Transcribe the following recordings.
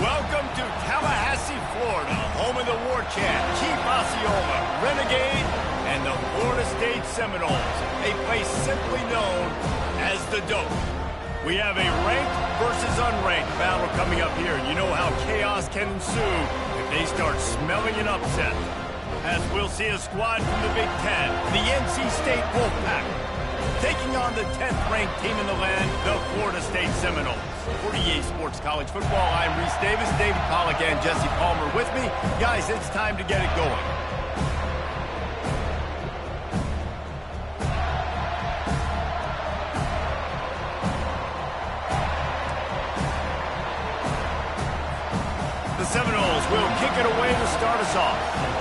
Welcome to Tallahassee, Florida, home of the War Chant, Chief Osceola, Renegade, and the Florida State Seminoles, a place simply known as the Dope. We have a ranked versus unranked battle coming up here, and you know how chaos can ensue if they start smelling an upset. As we'll see a squad from the Big Ten, the NC State Wolfpack, taking on the 10th ranked team in the land, the Florida State Seminoles. For EA Sports College Football, I'm Reese Davis, David Pollack, and Jesse Palmer with me. Guys, it's time to get it going. The Seminoles will kick it away to start us off.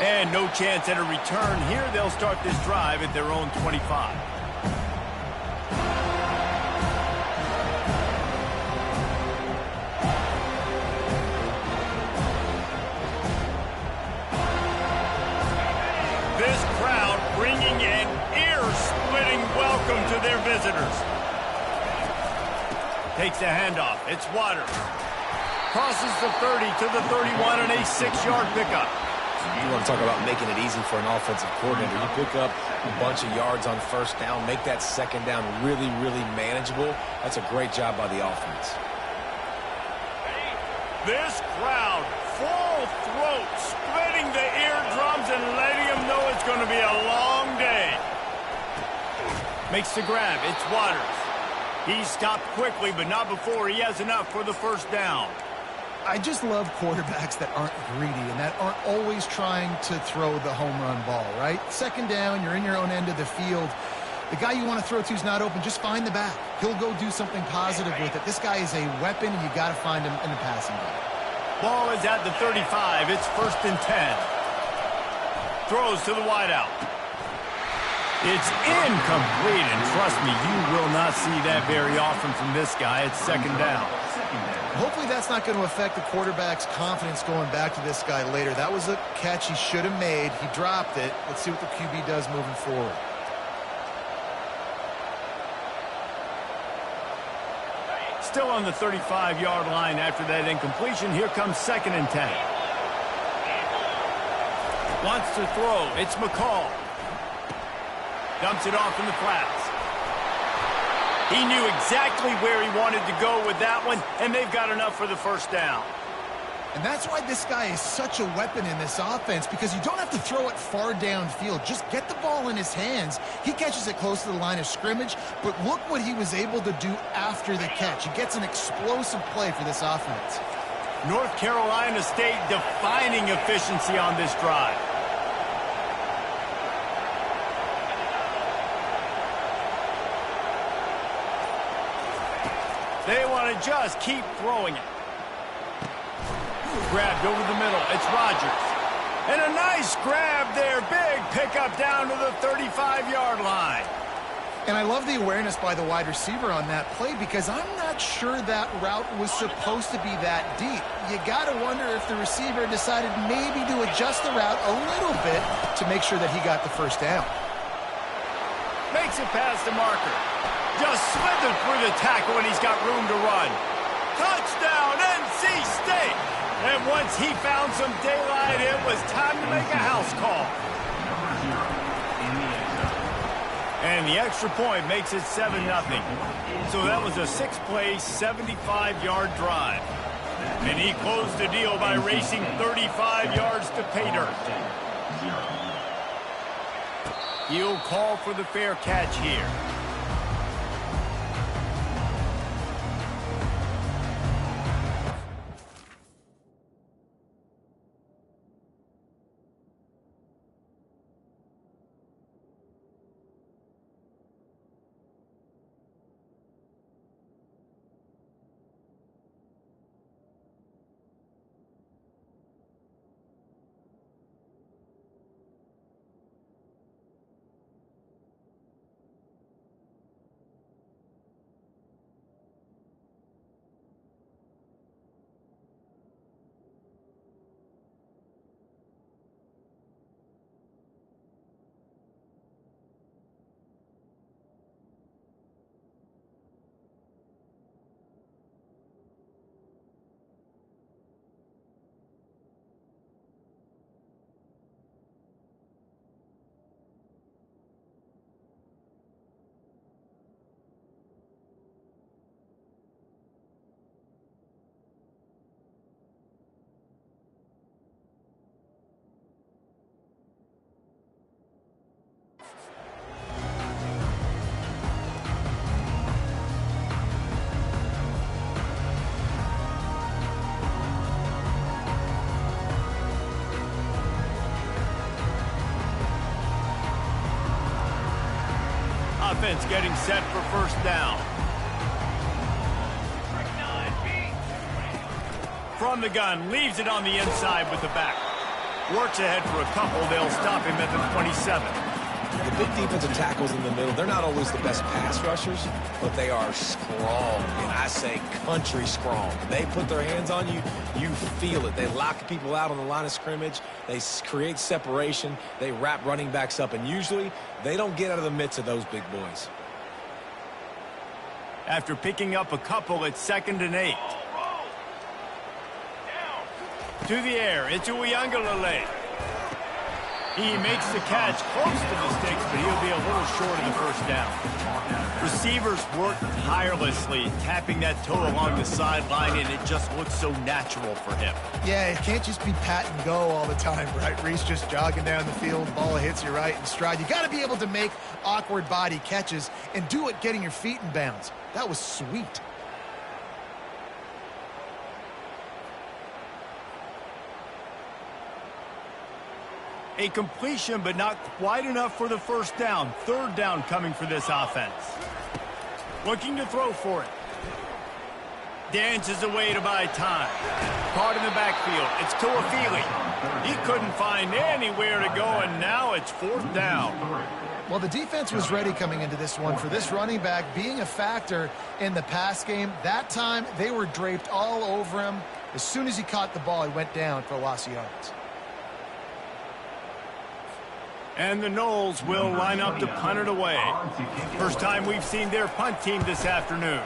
And no chance at a return here. They'll start this drive at their own 25. This crowd bringing an ear-splitting welcome to their visitors. Takes the handoff. It's Waters. Crosses the 30 to the 31 and a 6-yard pickup. You want to talk about making it easy for an offensive coordinator. You pick up a bunch of yards on first down, make that second down really, really manageable. That's a great job by the offense. This crowd, full throat, splitting the eardrums and letting them know it's going to be a long day. Makes the grab. It's Waters. He stopped quickly, but not before he has enough for the first down. I just love quarterbacks that aren't greedy and that aren't always trying to throw the home run ball, right? Second down, you're in your own end of the field. The guy you want to throw to is not open. Just find the back. He'll go do something positive with it. This guy is a weapon, and you got to find him in the passing game. Ball is at the 35. It's 1st and 10. Throws to the wideout. It's incomplete, and trust me, you will not see that very often from this guy. It's 2nd down. Hopefully that's not going to affect the quarterback's confidence going back to this guy later. That was a catch he should have made. He dropped it. Let's see what the QB does moving forward. Still on the 35-yard line after that incompletion. Here comes 2nd and 10. Wants to throw. It's McCall. Dumps it off in the flats. He knew exactly where he wanted to go with that one, and they've got enough for the first down. And that's why this guy is such a weapon in this offense, because you don't have to throw it far downfield. Just get the ball in his hands. He catches it close to the line of scrimmage, but look what he was able to do after the catch. He gets an explosive play for this offense. North Carolina State defining efficiency on this drive. They want to just keep throwing it. Grabbed over the middle. It's Rodgers. And a nice grab there. Big pickup down to the 35-yard line. And I love the awareness by the wide receiver on that play, because I'm not sure that route was supposed to be that deep. You got to wonder if the receiver decided maybe to adjust the route a little bit to make sure that he got the first down. Makes it past the marker. Just slithered through the tackle, and he's got room to run. Touchdown, NC State! And once he found some daylight, it was time to make a house call. And the extra point makes it 7-0. So that was a 6-play, 75-yard drive. And he closed the deal by racing 35 yards to pay dirt. He'll call for the fair catch here. offense getting set for first down. From the gun, leaves it on the inside with the back. Works ahead for a couple. They'll stop him at the 27. The big defensive tackles in the middle, they're not always the best pass rushers, but they are strong, and I say country strong. They put their hands on you, you feel it. They lock people out on the line of scrimmage. They create separation. They wrap running backs up, and usually they don't get out of the midst of those big boys. After picking up a couple, it's 2nd and 8. To the air, into Uyangalele. He makes the catch close to the sticks, but he'll be a little short of the first down. Receivers work tirelessly, tapping that toe along the sideline, and it just looks so natural for him. Yeah, it can't just be pat and go all the time, right? Reese just jogging down the field, ball hits you right in stride. You got to be able to make awkward body catches and do it getting your feet in bounds. That was sweet. A completion, but not quite enough for the first down. 3rd down coming for this offense. Looking to throw for it. Dances away to buy time. Caught in the backfield. It's Tuafili. He couldn't find anywhere to go, and now it's 4th down. Well, the defense was ready coming into this one for this running back being a factor in the pass game. That time, they were draped all over him. As soon as he caught the ball, he went down for a loss of yards. And the Noles will line up to punt it away. First time we've seen their punt team this afternoon.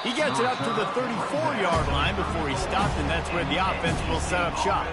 He gets it up to the 34-yard line before he stopped, and that's where the offense will set up shop.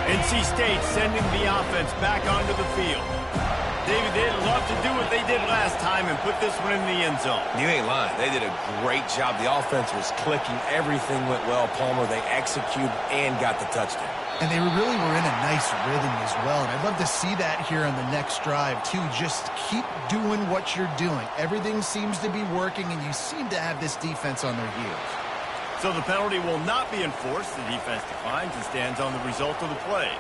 Ncaa State sending the offense back onto the field. David, they'd love to do what they did last time and put this one in the end zone. You ain't lying. They did a great job. The offense was clicking. Everything went well, Palmer. They executed and got the touchdown. And they really were in a nice rhythm as well. And I'd love to see that here on the next drive, too. Just keep doing what you're doing. Everything seems to be working, and you seem to have this defense on their heels. So the penalty will not be enforced. The defense declines and stands on the result of the play.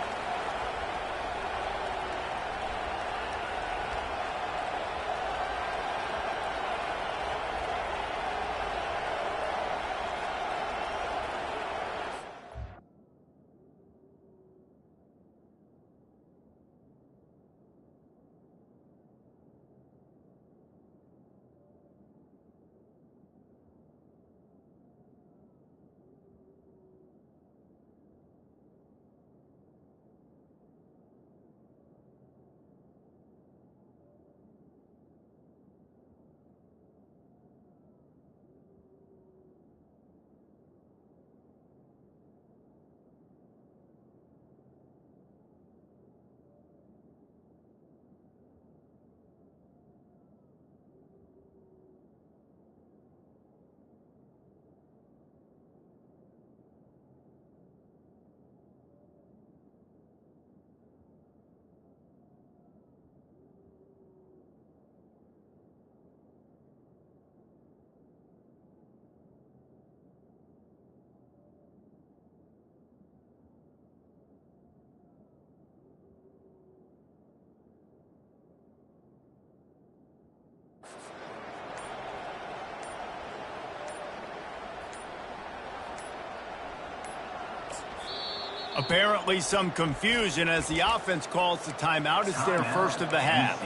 Apparently some confusion as the offense calls the timeout. It's their first of the half.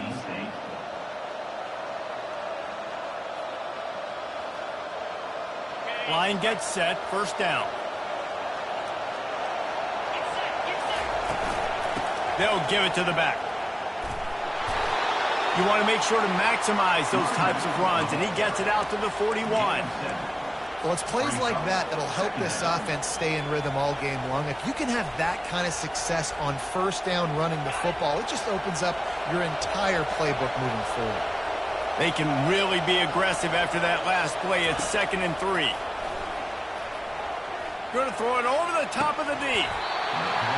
Line gets set, first down. They'll give it to the back. You want to make sure to maximize those types of runs, and he gets it out to the 41. Well, it's plays like that that'll help this offense stay in rhythm all game long. If you can have that kind of success on first down running the football, it just opens up your entire playbook moving forward. They can really be aggressive after that last play. It's 2nd and 3. Going to throw it over the top of the D.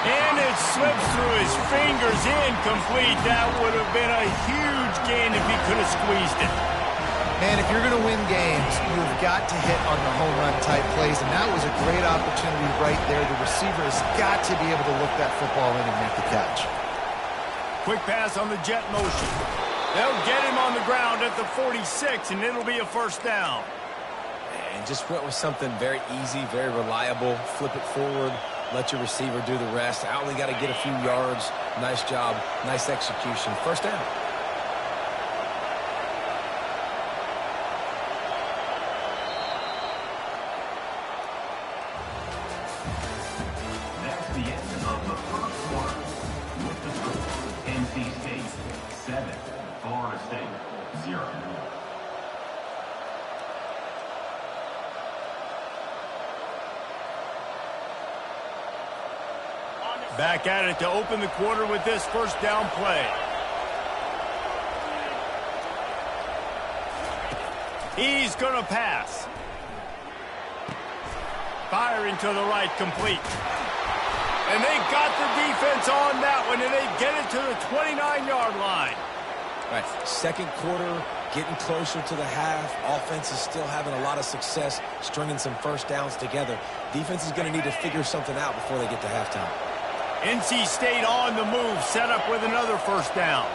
And it slips through his fingers, incomplete. That would have been a huge gain if he could have squeezed it. Man, if you're going to win games, you've got to hit on the home run type plays, and that was a great opportunity right there. The receiver has got to be able to look that football in and make the catch. Quick pass on the jet motion. They'll get him on the ground at the 46, and it'll be a first down. And just went with something very easy, very reliable. Flip it forward, let your receiver do the rest. I only got to get a few yards. Nice job, nice execution. First down. That's the end of the first quarter. With the score, NC State 7, Florida State 0. Back at it to open the quarter with this first down play. He's going to pass. Firing to the right, complete. And they got the defense on that one, and they get it to the 29-yard line. Right, second quarter, getting closer to the half. Offense is still having a lot of success stringing some first downs together. Defense is going to need to figure something out before they get to halftime. NC State on the move, set up with another first down.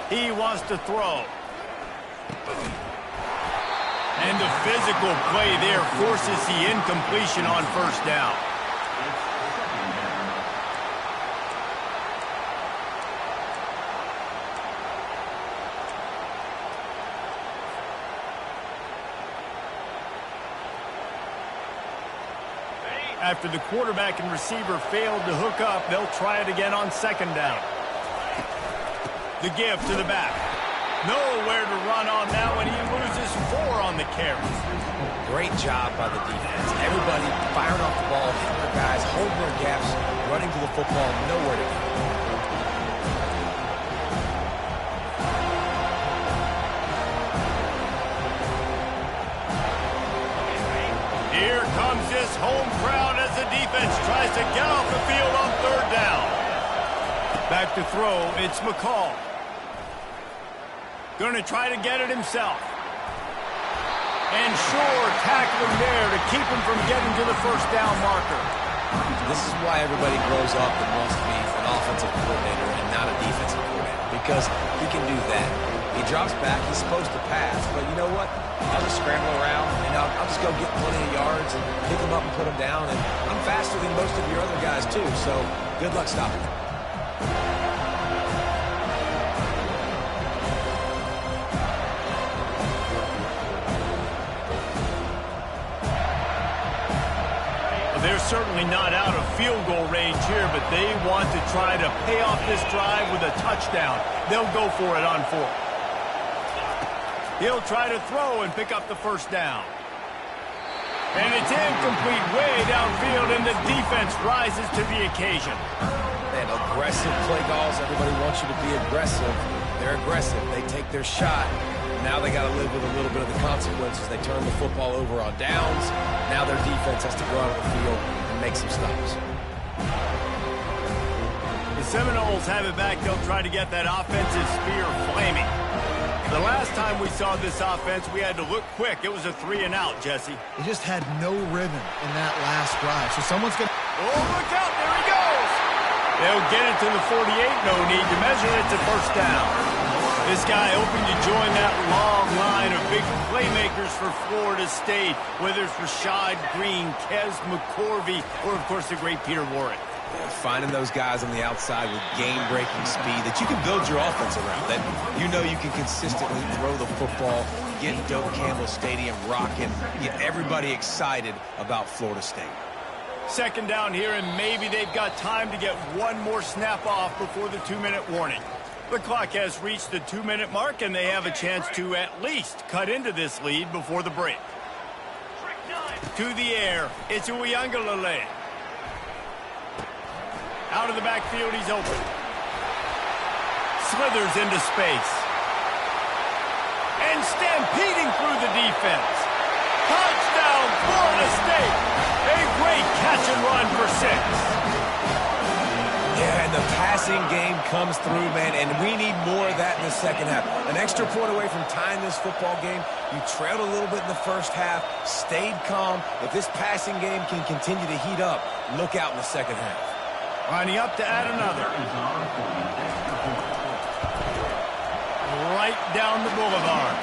He wants to throw. And the physical play there forces the incompletion on first down. After the quarterback and receiver failed to hook up, they'll try it again on second down. The give to the back. Nowhere to run on that one. He loses 4 on the carry. Great job by the defense. Everybody firing off the ball, hitting their guys, holding their gaps, running to the football, nowhere to go. Here comes this home crowd as the defense tries to get off the field on third down. Back to throw, it's McCall. Going to try to get it himself. And sure, tackling there to keep him from getting to the first down marker. This is why everybody grows up and wants to be an offensive coordinator and not a defensive coordinator, because he can do that. He drops back, he's supposed to pass, but you know what? I'll just scramble around, and I'll just go get plenty of yards and pick them up and put them down, and I'm faster than most of your other guys too, so good luck stopping me. They're certainly not out of field goal range here, but they want to try to pay off this drive with a touchdown. They'll go for it on 4th. He'll try to throw and pick up the first down. And it's incomplete way downfield, and the defense rises to the occasion. And aggressive play calls. Everybody wants you to be aggressive. They're aggressive. They take their shot. Now they got to live with a little bit of the consequences. They turn the football over on downs. Now their defense has to go out of the field and make some stops. The Seminoles have it back. They'll try to get that offensive spear flaming. The last time we saw this offense, we had to look quick. It was a 3-and-out, Jesse. They just had no rhythm in that last drive. So someone's going to... Oh, look out. There he goes. They'll get it to the 48. No need to measure it to first down. This guy hoping to join that long line of big playmakers for Florida State, whether it's Rashad Green, Kez McCorvey, or, of course, the great Peter Warrick. Yeah, finding those guys on the outside with game-breaking speed that you can build your offense around, that you know you can consistently throw the football, get Doak Campbell Stadium rocking, get everybody excited about Florida State. Second down here, and maybe they've got time to get one more snap off before the 2-minute warning. The clock has reached the 2-minute mark, and they have a chance to at least cut into this lead before the break. To the air, it's Uiagalelei. Out of the backfield, he's open. Slithers into space. And stampeding through the defense. Touchdown, Florida State. A great catch and run for 6. Yeah, and the passing game comes through, man, and we need more of that in the second half. An extra point away from tying this football game. You trailed a little bit in the first half, stayed calm. If this passing game can continue to heat up, look out in the second half. Lining up to add another. Right down the boulevard.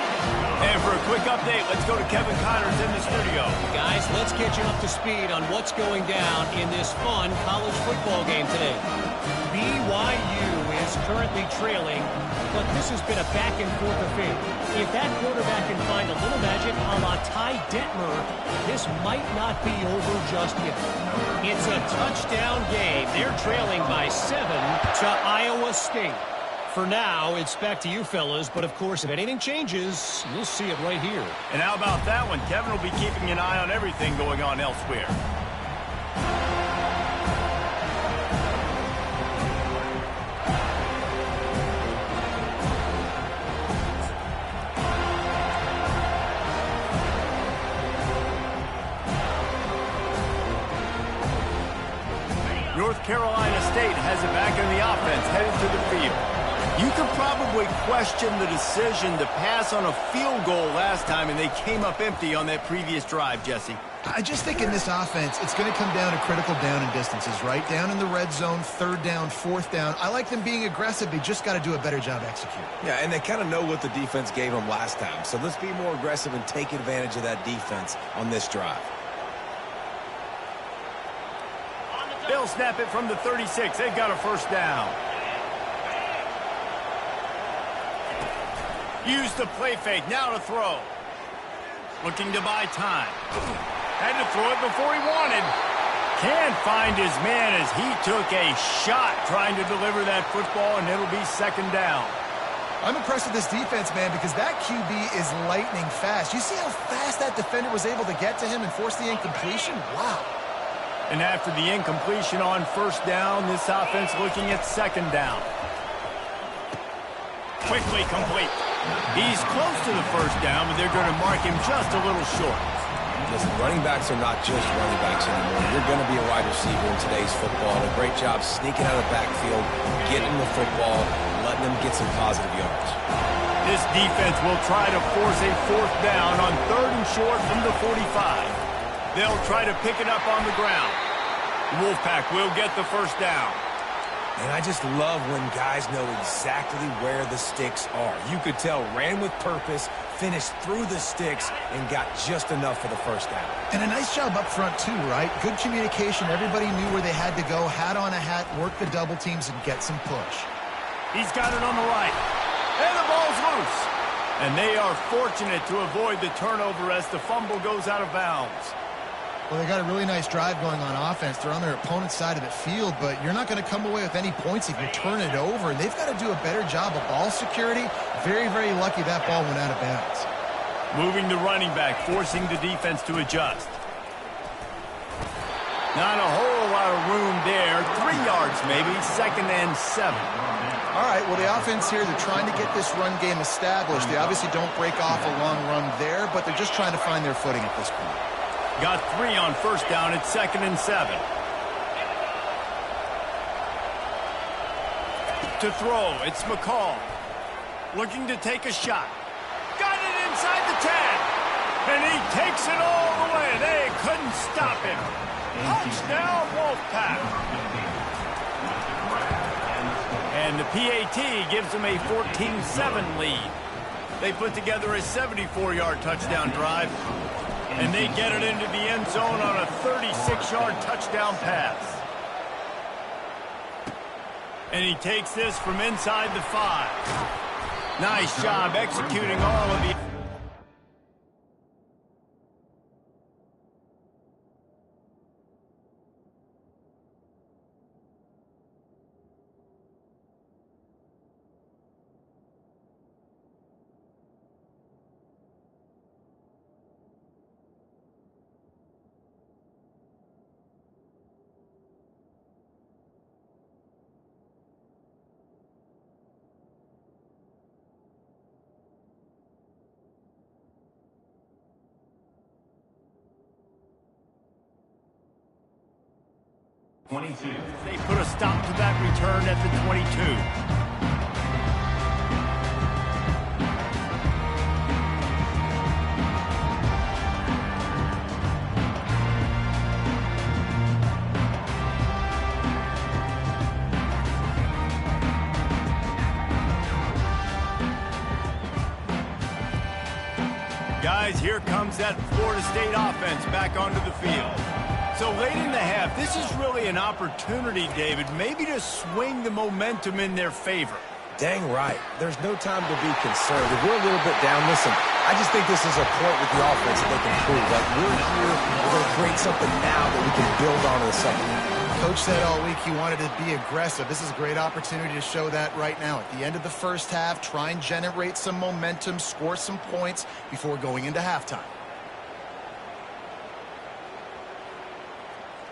And for a quick update, let's go to Kevin Connors in the studio. Guys, let's get you up to speed on what's going down in this fun college football game today. BYU is currently trailing, but this has been a back-and-forth affair. If that quarterback can find a little magic a la Ty Detmer, this might not be over just yet. It's a touchdown game. They're trailing by 7 to Iowa State. For now, it's back to you fellas, but of course, if anything changes, you'll see it right here. And how about that one? Kevin will be keeping an eye on everything going on elsewhere. North Carolina State has it back in the offense, headed to the field. You could probably question the decision to pass on a field goal last time, and they came up empty on that previous drive, Jesse. I just think in this offense, it's going to come down to critical down and distances, right? Down in the red zone, 3rd down, 4th down. I like them being aggressive. They just got to do a better job executing. Yeah, and they kind of know what the defense gave them last time. So let's be more aggressive and take advantage of that defense on this drive. They'll snap it from the 36. They've got a 1st down. Use the play fake. Now to throw. Looking to buy time. Had to throw it before he wanted. Can't find his man as he took a shot trying to deliver that football, and it'll be 2nd down. I'm impressed with this defense, man, because that QB is lightning fast. You see how fast that defender was able to get to him and force the incompletion? Wow. And after the incompletion on 1st down, this offense looking at 2nd down. Quickly complete. He's close to the 1st down, but they're going to mark him just a little short. Listen, running backs are not just running backs anymore. You're going to be a wide receiver in today's football. A great job sneaking out of the backfield, getting the football, letting them get some positive yards. This defense will try to force a 4th down on 3rd and short from the 45. They'll try to pick it up on the ground. The Wolfpack will get the 1st down. And I just love when guys know exactly where the sticks are. You could tell ran with purpose, finished through the sticks, and got just enough for the 1st down. And a nice job up front, too, right? Good communication. Everybody knew where they had to go. Hat on a hat, work the double teams, and get some push. He's got it on the right. And the ball's loose. And they are fortunate to avoid the turnover as the fumble goes out of bounds. Well, they got a really nice drive going on offense. They're on their opponent's side of the field, but you're not going to come away with any points if you turn it over. And they've got to do a better job of ball security. Very, very lucky that ball went out of bounds. Moving the running back, forcing the defense to adjust. Not a whole lot of room there. 3 yards maybe, 2nd and 7. All right, well, the offense here, they're trying to get this run game established. They obviously don't break off a long run there, but they're just trying to find their footing at this point. Got 3 on 1st down at 2nd and 7. To throw, it's McCall. Looking to take a shot. Got it inside the 10. And he takes it all the way. They couldn't stop him. Touchdown, Wolfpack. And the PAT gives them a 14-7 lead. They put together a 74-yard touchdown drive, and they get it into the end zone on a 36-yard touchdown pass. And he takes this from inside the 5. Nice job executing all of the... They put a stop to that return at the 22. Guys, here comes that Florida State offense back onto the field. So late in the half, this is really an opportunity, David, maybe to swing the momentum in their favor. Dang right. There's no time to be concerned. If we're a little bit down, listen, I just think this is a point with the offense that they can prove. Like, we're here, we're going to create something now that we can build on in the second half. Coach said all week he wanted to be aggressive. This is a great opportunity to show that right now. At the end of the first half, try and generate some momentum, score some points before going into halftime.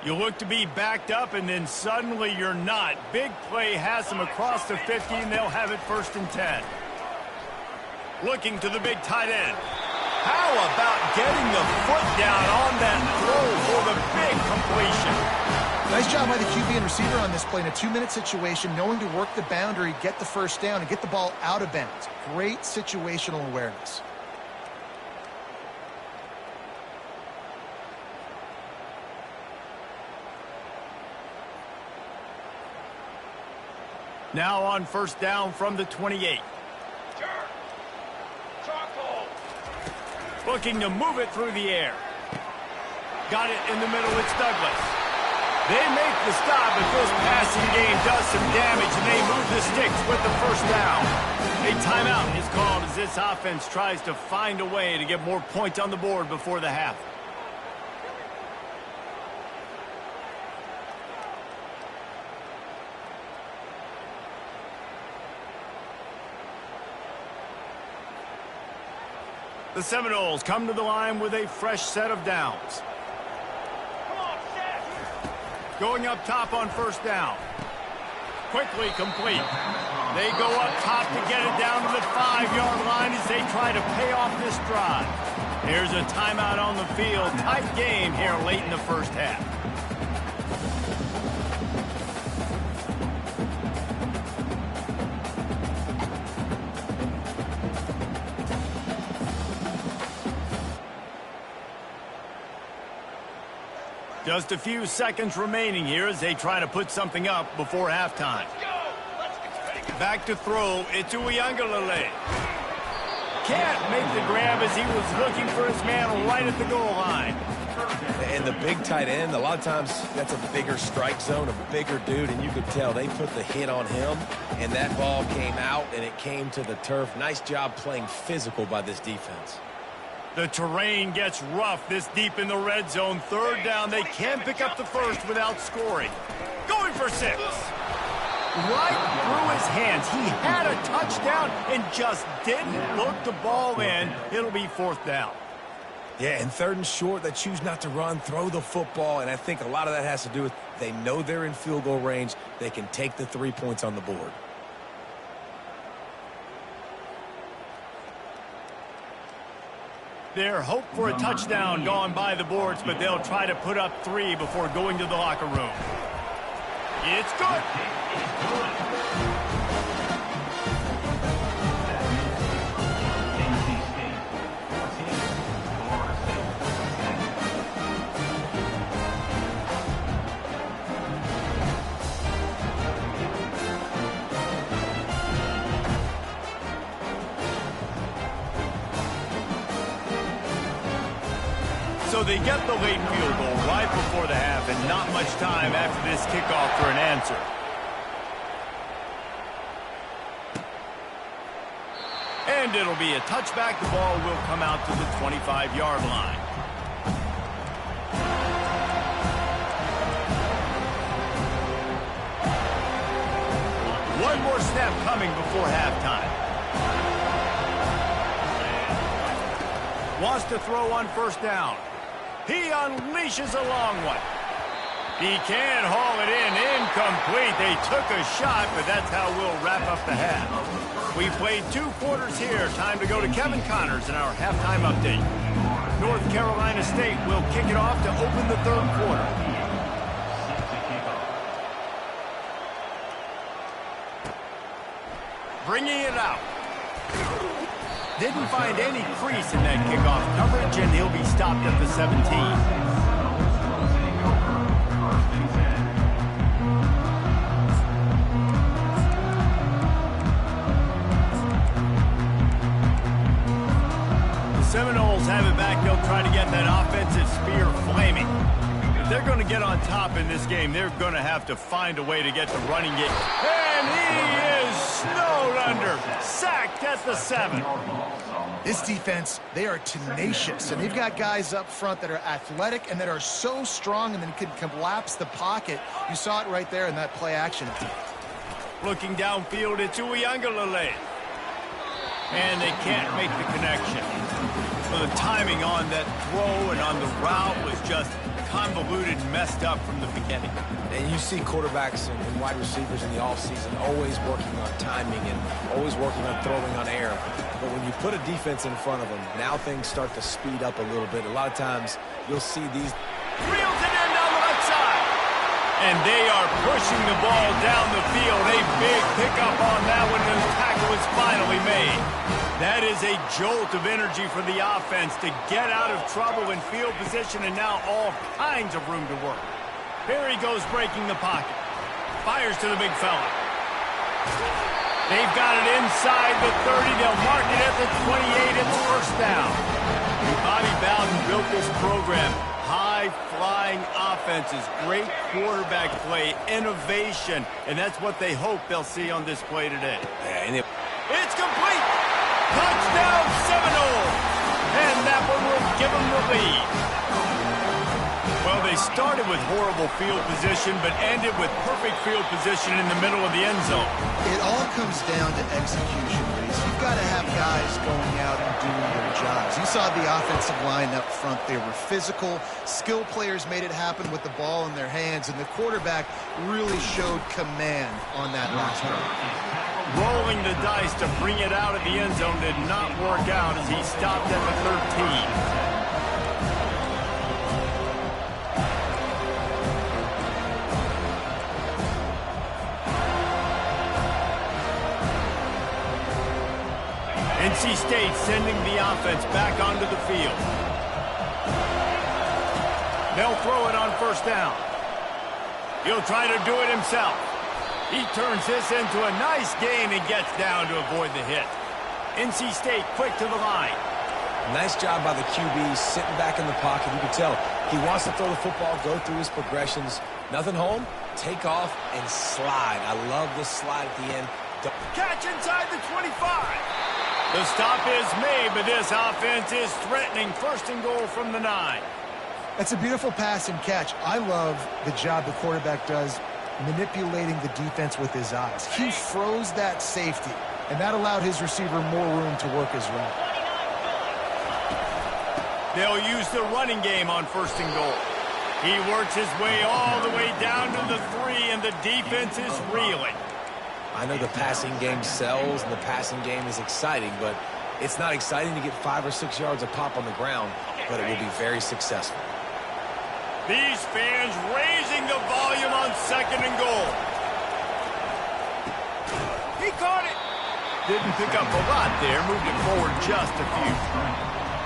You look to be backed up, and then suddenly you're not. Big play has them across the 50, and they'll have it 1st and 10. Looking to the big tight end. How about getting the foot down on that throw for the big completion? Nice job by the QB and receiver on this play in a 2-minute situation, knowing to work the boundary, get the first down, and get the ball out of bounds. Great situational awareness. Now on 1st down from the 28. Looking to move it through the air. Got it in the middle. It's Douglas. They make the stop, but this passing game does some damage, and they move the sticks with the 1st down. A timeout is called as this offense tries to find a way to get more points on the board before the half. The Seminoles come to the line with a fresh set of downs. Going up top on 1st down. Quickly complete. They go up top to get it down to the 5-yard line as they try to pay off this drive. Here's a timeout on the field. Tight game here late in the first half. Just a few seconds remaining here as they try to put something up before halftime. Back to throw. It's Uiagalelei. Can't make the grab as he was looking for his man right at the goal line. And the big tight end, a lot of times that's a bigger strike zone, a bigger dude, and you could tell they put the hit on him, and that ball came out, and it came to the turf. Nice job playing physical by this defense. The terrain gets rough this deep in the red zone. 3rd down. They can't pick up the 1st without scoring. Going for 6. Right through his hands. He had a touchdown and just didn't look the ball in. It'll be 4th down. Yeah, and 3rd and short, they choose not to run, throw the football, and I think a lot of that has to do with they know they're in field goal range. They can take the 3 points on the board. Their hope for a touchdown gone by the boards, but they'll try to put up 3 before going to the locker room. It's good. So they get the late field goal right before the half, and not much time after this kickoff for an answer. And it'll be a touchback. The ball will come out to the 25-yard line. One more snap coming before halftime. Wants to throw on first down. He unleashes a long one. He can haul it in. Incomplete. They took a shot, but that's how we'll wrap up the half. We played 2 quarters here. Time to go to Kevin Connors in our halftime update. North Carolina State will kick it off to open the 3rd quarter. Bringing it out. Didn't find any crease in that kickoff coverage, and he'll be stopped at the 17. Seminoles have it back. They'll try to get that offensive spear flaming. If they're going to get on top in this game, they're going to have to find a way to get the running game. And he is snowed under. Sacked at the 7. This defense, they are tenacious, and they've got guys up front that are athletic and that are so strong and then can collapse the pocket. You saw it right there in that play action. Looking downfield, it's Uiagalelei. And they can't make the connection. Well, the timing on that throw and on the route was just convoluted, messed up from the beginning. And you see quarterbacks and wide receivers in the offseason always working on timing and always working on throwing on air. But when you put a defense in front of them, now things start to speed up a little bit. A lot of times you'll see these. Reels it in down the left side. And they are pushing the ball down the field. A big pickup on that one, and the tackle is finally made. That is a jolt of energy for the offense to get out of trouble in field position, and now all kinds of room to work. Here he goes breaking the pocket. Fires to the big fella. They've got it inside the 30. They'll mark it at the 28. It's first down. Bobby Bowden built this program. High-flying offenses, great quarterback play, innovation, and that's what they hope they'll see on display today. Yeah, and it's complete! Touchdown Seminoles! And that one will give them the lead. Well, they started with horrible field position, but ended with perfect field position in the middle of the end zone. It all comes down to execution, Reese. You've got to have guys going out and doing their jobs. You saw the offensive line up front. They were physical. Skill players made it happen with the ball in their hands, and the quarterback really showed command on that last drive. Rolling the dice to bring it out of the end zone did not work out as he stopped at the 13. NC State sending the offense back onto the field. They'll throw it on first down. He'll try to do it himself. He turns this into a nice gain and gets down to avoid the hit. NC State quick to the line. Nice job by the QB sitting back in the pocket. You can tell he wants to throw the football, go through his progressions. Nothing home, take off, and slide. I love this slide at the end. Catch inside the 25. The stop is made, but this offense is threatening. First and goal from the 9. That's a beautiful pass and catch. I love the job the quarterback does manipulating the defense with his eyes. He froze that safety, and that allowed his receiver more room to work his route. They'll use the running game on first and goal. He works his way all the way down to the 3, and the defense is reeling. I know the passing game sells and the passing game is exciting, but it's not exciting to get 5 or 6 yards of pop on the ground, but it will be very successful. These fans raising the volume on second and goal. He caught it. Didn't pick up a lot there, moved it forward just a few.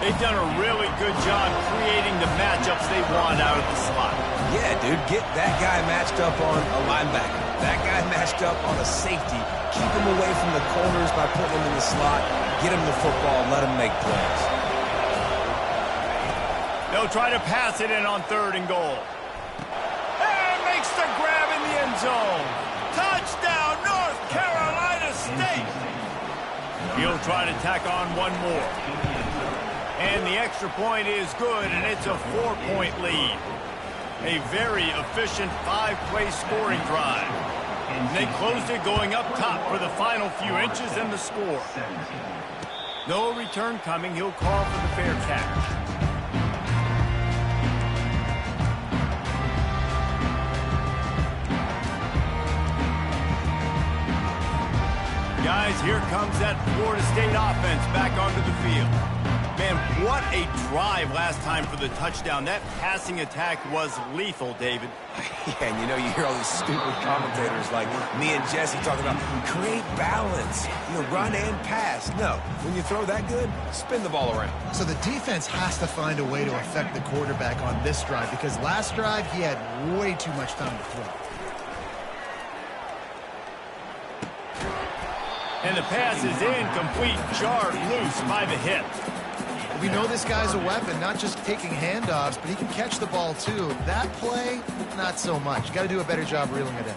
They've done a really good job creating the matchups they want out of the slot. Yeah, dude, get that guy matched up on a linebacker. That guy matched up on a safety. Keep him away from the corners by putting him in the slot. Get him the football, let him make plays. They'll try to pass it in on 3rd and goal. And makes the grab in the end zone. Touchdown, North Carolina State. He'll try to tack on one more. And the extra point is good, and it's a 4-point lead. A very efficient 5-play scoring drive. And they closed it going up top for the final few inches in the score. No return coming. He'll call for the fair catch. Guys, here comes that Florida State offense back onto the field. Man, what a drive last time for the touchdown. That passing attack was lethal, David. Yeah, and you hear all these stupid commentators like me and Jesse talking about create balance, run and pass. No, when you throw that good, spin the ball around. So the defense has to find a way to affect the quarterback on this drive because last drive he had way too much time to throw. And the pass is incomplete, jarred loose by the hip. We know this guy's a weapon, not just taking handoffs, but he can catch the ball too. That play, not so much. Got to do a better job reeling it in.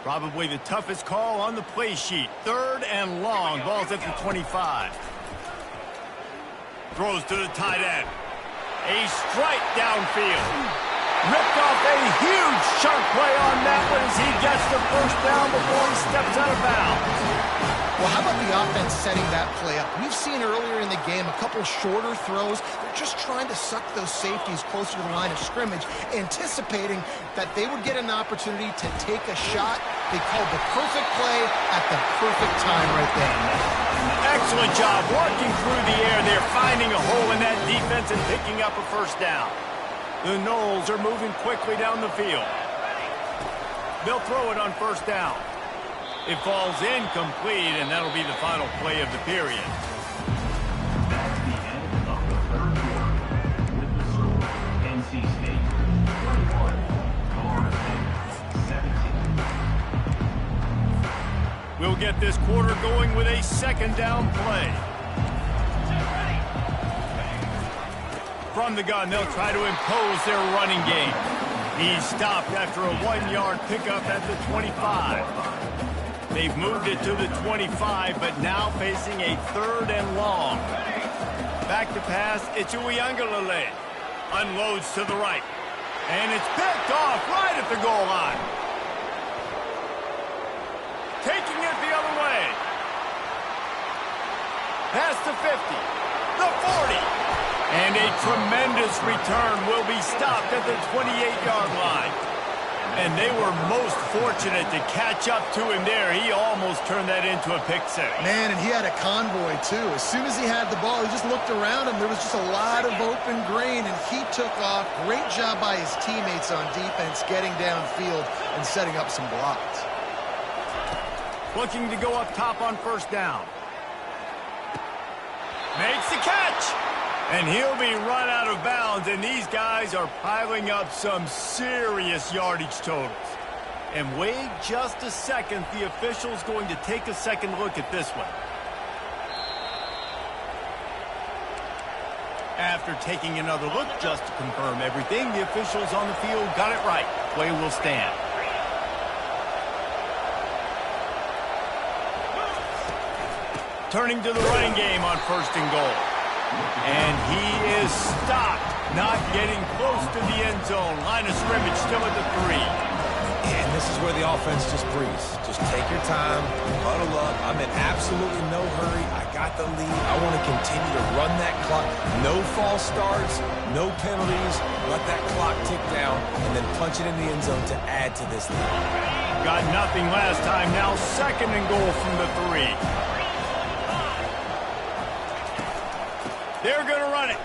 Probably the toughest call on the play sheet. 3rd and long, ball's at the 25. Throws to the tight end. A strike downfield. Ripped off a huge chunk play on that one as he gets the 1st down before he steps out of bounds. Well, how about the offense setting that play up? We've seen earlier in the game a couple shorter throws. They're just trying to suck those safeties closer to the line of scrimmage, anticipating that they would get an opportunity to take a shot. They called the perfect play at the perfect time right there. Excellent job working through the air there, finding a hole in that defense and picking up a 1st down. The Noles are moving quickly down the field. They'll throw it on 1st down. It falls incomplete, and that'll be the final play of the period. That's the end of the 3rd quarter with the score NC State 21, Florida State 17. We'll get this quarter going with a 2nd down play. From the gun, they'll try to impose their running game. He's stopped after a 1-yard pickup at the 25. They've moved it to the 25, but now facing a 3rd and long. Back to pass, it's Uiagalelei. Unloads to the right. And it's picked off right at the goal line. Taking it the other way. Past the 50, the 40. And a tremendous return will be stopped at the 28-yard line. And they were most fortunate to catch up to him there. He almost turned that into a pick six. Man, and he had a convoy, too. As soon as he had the ball, he just looked around him. There was just a lot of open green, and he took off. Great job by his teammates on defense, getting downfield and setting up some blocks. Looking to go up top on 1st down. Makes the catch. And he'll be run out of bounds, and these guys are piling up some serious yardage totals. And wait just a second, the official's going to take a second look at this one. After taking another look just to confirm everything, the officials on the field got it right. Play will stand. Turning to the running game on 1st and goal. And he is stopped, not getting close to the end zone. Line of scrimmage still at the 3. And this is where the offense just breathes. Just take your time, huddle up. I'm in absolutely no hurry. I got the lead. I want to continue to run that clock. No false starts, no penalties. Let that clock tick down and then punch it in the end zone to add to this lead. Got nothing last time. Now 2nd and goal from the 3. They're going to run it.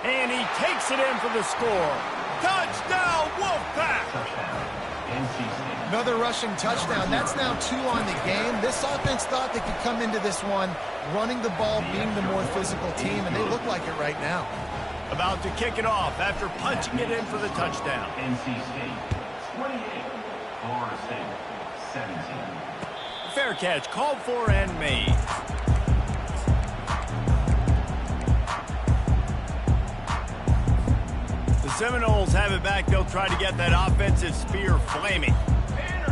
And he takes it in for the score. Touchdown, Wolfpack! Another rushing touchdown. That's now 2 on the game. This offense thought they could come into this one running the ball, being the more physical team, and they look like it right now. About to kick it off after punching it in for the touchdown. NC State 28, Florida State 17. Fair catch called for and made. Seminoles have it back. They'll try to get that offensive spear flaming.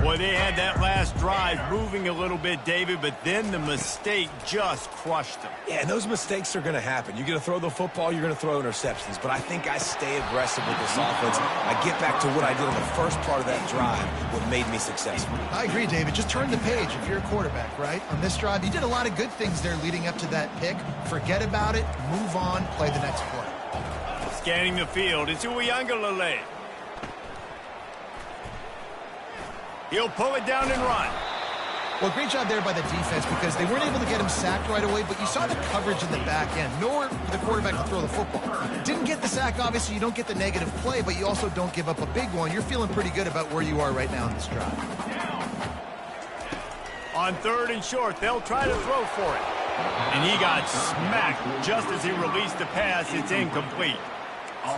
Boy, they had that last drive moving a little bit, David, but then the mistake just crushed them. Yeah, and those mistakes are going to happen. You're going to throw the football, you're going to throw interceptions. But I think I stay aggressive with this offense. I get back to what I did in the first part of that drive, what made me successful. I agree, David. Just turn the page if you're a quarterback, right? On this drive, you did a lot of good things there leading up to that pick. Forget about it, move on, play the next play. Scanning the field, it's Ncaa. He'll pull it down and run. Well, great job there by the defense because they weren't able to get him sacked right away, but you saw the coverage in the back end. Nowhere for the quarterback to throw the football. Didn't get the sack, obviously. You don't get the negative play, but you also don't give up a big one. You're feeling pretty good about where you are right now in this drive. On 3rd and short, they'll try to throw for it. And he got smacked just as he released the pass. It's incomplete.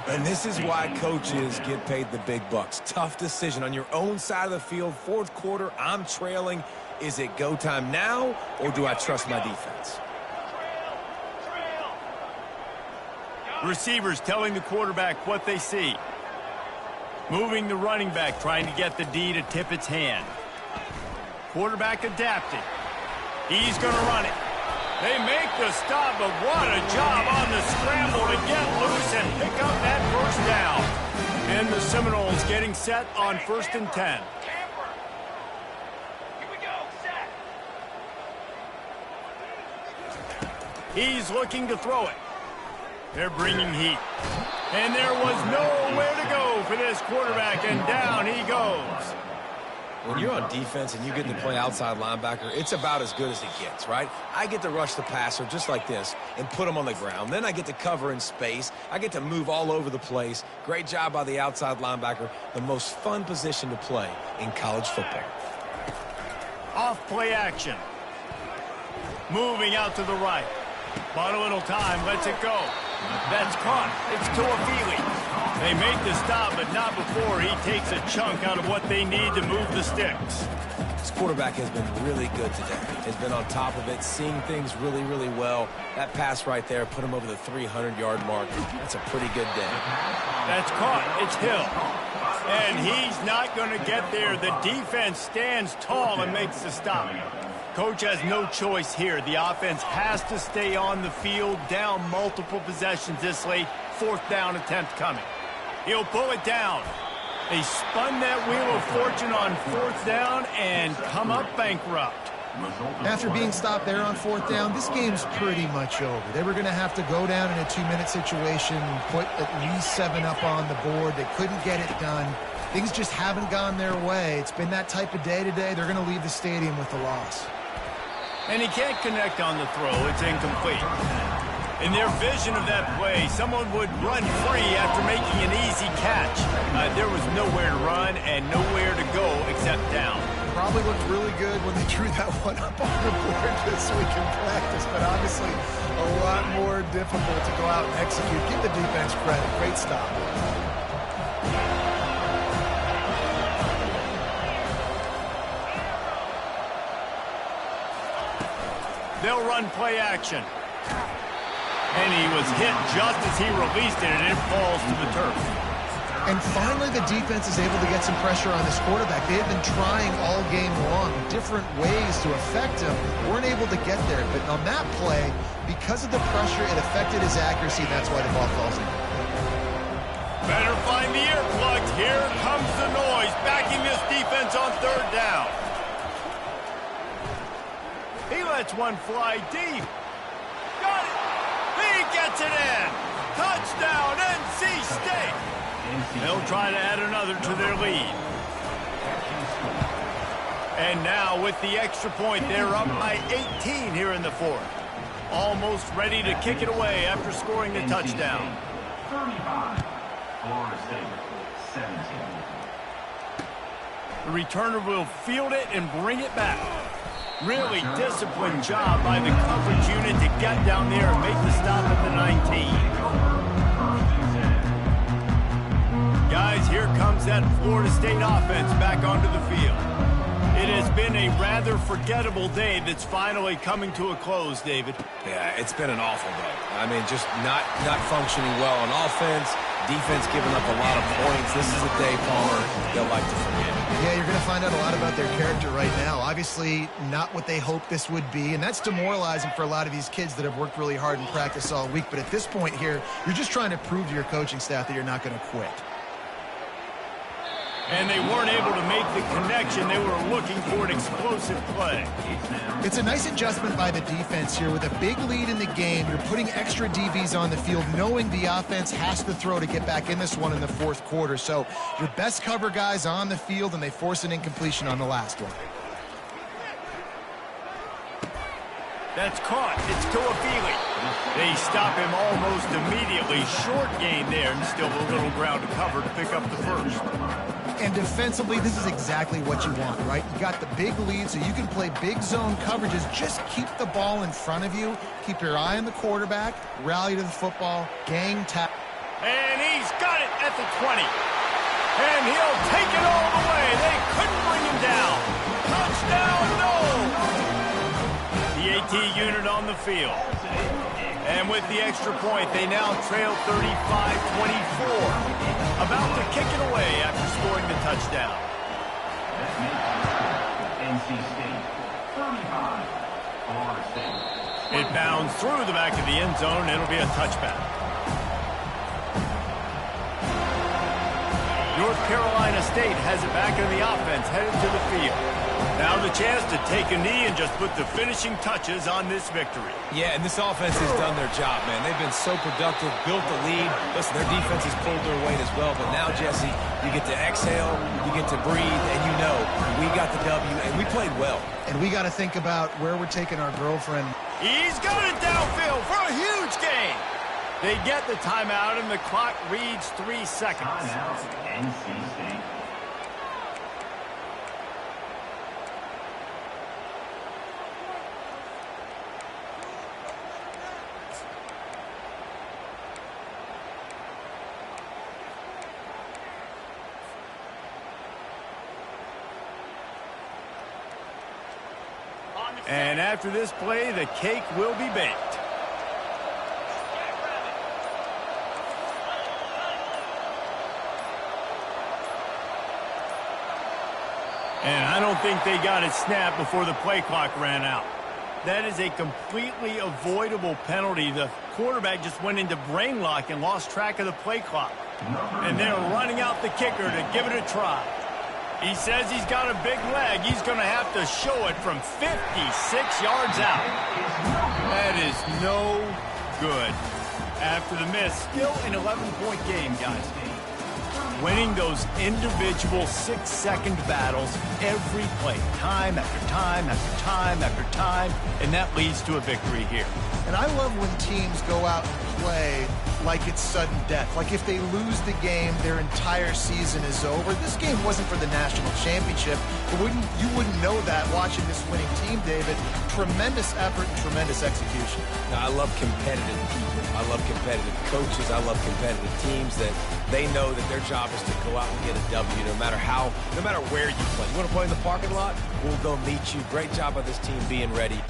And this is why coaches get paid the big bucks. Tough decision on your own side of the field. 4th quarter, I'm trailing. Is it go time now, or do I trust my defense? Receivers telling the quarterback what they see. Moving the running back, trying to get the D to tip its hand. Quarterback adapting. He's going to run it. They make the stop, but what a job on the scramble to get loose and pick up that first down. And the Seminoles getting set on 1st and 10. He's looking to throw it. They're bringing heat. And there was nowhere to go for this quarterback, and down he goes. When you're on defense and you get to play outside linebacker, it's about as good as it gets, right? I get to rush the passer just like this and put him on the ground. Then I get to cover in space. I get to move all over the place. Great job by the outside linebacker. The most fun position to play in college football. Off play action. Moving out to the right. Bought a little time, lets it go. That's caught. It's Tuafili. They make the stop, but not before he takes a chunk out of what they need to move the sticks. This quarterback has been really good today. Has been on top of it, seeing things really, really well. That pass right there put him over the 300-yard mark. That's a pretty good day. That's caught. It's Hill. And he's not going to get there. The defense stands tall and makes the stop. Coach has no choice here. The offense has to stay on the field, down multiple possessions this late. 4th down attempt coming. He'll pull it down. They spun that wheel of fortune on 4th down and come up bankrupt. After being stopped there on 4th down, this game's pretty much over. They were going to have to go down in a 2-minute situation, put at least 7 up on the board. They couldn't get it done. Things just haven't gone their way. It's been that type of day today. They're going to leave the stadium with the loss. And he can't connect on the throw. It's incomplete. In their vision of that play, someone would run free after making an easy catch. There was nowhere to run and nowhere to go except down. Probably looked really good when they drew that one up on the board this week in practice, but obviously a lot more difficult to go out and execute. Give the defense credit. Great stop. They'll run play action. And he was hit just as he released it, and it falls to the turf. And finally, the defense is able to get some pressure on this quarterback. They have been trying all game long, different ways to affect him. Weren't able to get there. But on that play, because of the pressure, it affected his accuracy, and that's why the ball falls in. Better find the earplugs. Here comes the noise, backing this defense on 3rd down. He lets one fly deep. Got it. He gets it in. Touchdown, NC State. They'll try to add another to their lead. And now with the extra point, they're up by 18 here in the 4th. Almost ready to kick it away after scoring the touchdown. 35. Florida State, 17. The returner will field it and bring it back. Really disciplined job by the coverage unit to get down there and make the stop at the 19. Guys, here comes that Florida State offense back onto the field. It has been a rather forgettable day that's finally coming to a close, David. Yeah, it's been an awful day. I mean, just not functioning well on offense, defense giving up a lot of points. This is a day, Palmer, they'll like to forget. Yeah, you're going to find out a lot about their character right now. Obviously, not what they hoped this would be, and that's demoralizing for a lot of these kids that have worked really hard in practice all week. But at this point here, you're just trying to prove to your coaching staff that you're not going to quit. And they weren't able to make the connection. They were looking for an explosive play. It's a nice adjustment by the defense here. With a big lead in the game, you're putting extra DBs on the field, knowing the offense has to throw to get back in this one in the fourth quarter. So your best cover guys on the field, and they force an incompletion on the last one. That's caught. It's Tuafili. They stop him almost immediately. Short gain there, and still a little ground to cover to pick up the first. And defensively, this is exactly what you want, right? You got the big lead, so you can play big zone coverages. Just keep the ball in front of you. Keep your eye on the quarterback. Rally to the football. Gang tap. And he's got it at the 20. And he'll take it all the way. They couldn't bring him down. Touchdown, no! The AT unit on the field. And with the extra point, they now trail 35-24. About to kick it away after scoring the touchdown. NC State, 35, Florida State. It bounds through the back of the end zone. It'll be a touchback. North Carolina State has it back in the offense, headed to the field. Now the chance to take a knee and just put the finishing touches on this victory. Yeah, and this offense has done their job, man. They've been so productive, built the lead. Listen, their defense has pulled their weight as well. But now, Jesse, you get to exhale, you get to breathe, and you know we got the W, and we played well. And we got to think about where we're taking our girlfriend. He's got it downfield for a huge gain. They get the timeout, and the clock reads 3 seconds. Timeout, NC State. And after this play, the cake will be baked. And I don't think they got it snapped before the play clock ran out. That is a completely avoidable penalty. The quarterback just went into brain lock and lost track of the play clock. And they're running out the kicker to give it a try. He says he's got a big leg. He's going to have to show it from 56 yards out. That is no good. After the miss, still an 11-point game, guys. Winning those individual 6-second battles every play, time after time after time after time, and that leads to a victory here. And I love when teams go out and play like it's sudden death. Like if they lose the game, their entire season is over. This game wasn't for the national championship, but you wouldn't know that watching this winning team, David. Tremendous effort and tremendous execution. Now, I love competitive people. I love competitive coaches. I love competitive teams that they know that their job is to go out and get a W no matter where you play. You want to play in the parking lot? We'll go meet you. Great job by this team being ready.